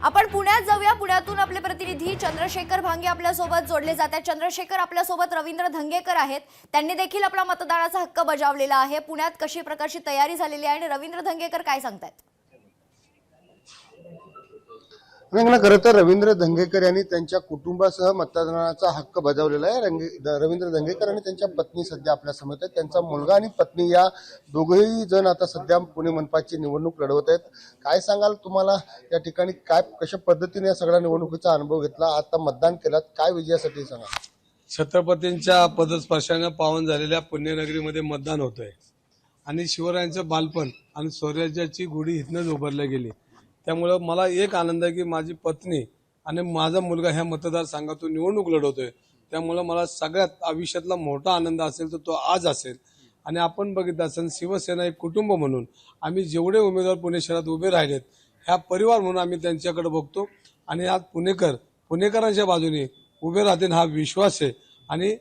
आपण पुण्यात जाऊया। पुण्यातून आपले प्रतिनिधी चंद्रशेखर भांगे आपल्या सोबत जोडले जात आहेत। चंद्रशेखर, आपल्या सोबत रवींद्र धंगेकर आहेत, त्यांनी देखील आपला मतदानाचा हक्क बजावलेला आहे। पुण्यात कशी प्रकारची तयारी झालेली आहे आणि रवींद्र धंगेकर काय सांगतात? खरं तर रवींद्र धंगेकर यांनी त्यांच्या कुटुंबासह मतदानाचा हक्क बजावलेला आहे। रवींद्र धंगेकर आणि त्यांच्या पत्नी सध्या आपल्या समोर आहेत। त्यांचा मुलगा आणि पत्नी या दोघेही जण आता सध्या पुणे मनपाची निवडणूक लढवत आहेत। काय सांगाल, तुम्हाला या ठिकाणी काय कशा पद्धतीने या सगळ्या निवडणुकीचा अनुभव घेतला, आता मतदान केलात, काय विजयासाठी सांगा? छत्रपतींच्या पदस्पर्शाने पावन झालेल्या पुण्यनगरीमध्ये मतदान होतंय आणि शिवरायांचं बालपण आणि स्वराज्याची गुढी इथनंच उभारली गेली। त्यामुळे मला एक आनंद आहे की माझी पत्नी आणि माझा मुलगा ह्या मतदारसंघातून निवडणूक लढवतोय। त्यामुळे मला सगळ्यात आयुष्यातला मोठा आनंद असेल तर तो आज असेल। आणि आपण बघितलं असेल, शिवसेना एक कुटुंब म्हणून आम्ही जेवढे उमेदवार पुणे शहरात उभे राहिलेत, ह्या परिवार म्हणून आम्ही त्यांच्याकडे बघतो आणि आज पुणेकरांच्या बाजूने उभे राहतील हा विश्वास आहे। आणि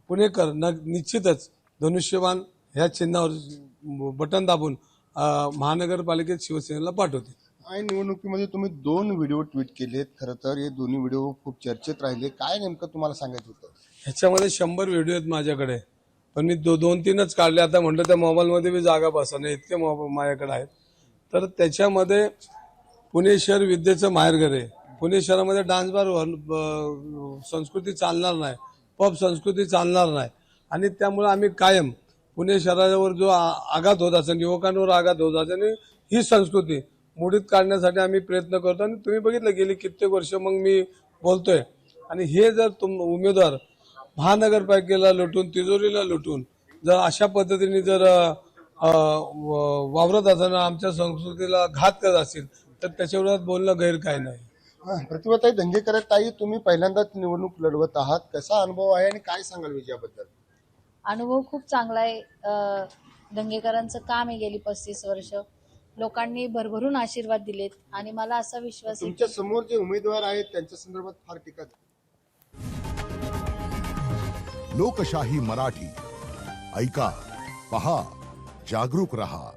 पुणेकर निश्चितच धनुष्यबाण ह्या चिन्हावर बटन दाबून महानगरपालिकेत शिवसेनेला पाठवते। या निवडणुकीमध्ये तुम्ही 2 व्हिडिओ ट्विट केलेत। खरं तर हे दोन्ही व्हिडिओ खूप चर्चेत राहिले। काय नेमकं तुम्हाला सांगायचं होतं? ह्याच्यामध्ये 100 व्हिडिओ आहेत माझ्याकडे, पण मी 2-3च काढले। आता म्हटलं त्या मोबाईलमध्ये बी जागा बसणार, इतके माझ्याकडे आहेत। तर त्याच्यामध्ये पुणे शहर विद्येचं माहेरघर आहे। पुणे शहरामध्ये डान्स बार संस्कृती चालणार नाही, पब संस्कृती चालणार नाही। आणि त्यामुळे आम्ही कायम पुणे शहरावर जो आघात होत असेल, युवकांवर आघात होत असेल, ही संस्कृती मोडीत काढण्यासाठी आम्ही प्रयत्न करतो। आणि तुम्ही बघितलं गेली कित्येक वर्ष मग मी बोलतोय। आणि हे जर उमेदवार महानगरपालिकेला लुटून, तिजोरीला लुटून जर अशा पद्धतीने जर वावरत असेल, आमच्या संस्कृतीला घात करत असतील, तर त्याच्याविरोधात बोलणं गैर काय नाही। प्रतिभाताई धंगेकर ताई, तुम्ही पहिल्यांदाच निवडणूक लढवत आहात, कसा अनुभव आहे आणि काय सांगाल विजयाबद्दल? अनुभव खूप चांगला आहे। धंगेकरांचं काम आहे गेली 35 वर्ष, लोकांनी भरभरून आशीर्वाद दिलेत आणि मला असा विश्वास आहे तुमच्या समोर जे उमेदवार आहेत त्यांच्या संदर्भात फार टीका लोकशाही मराठी ऐका, पहा, जागरूक रहा।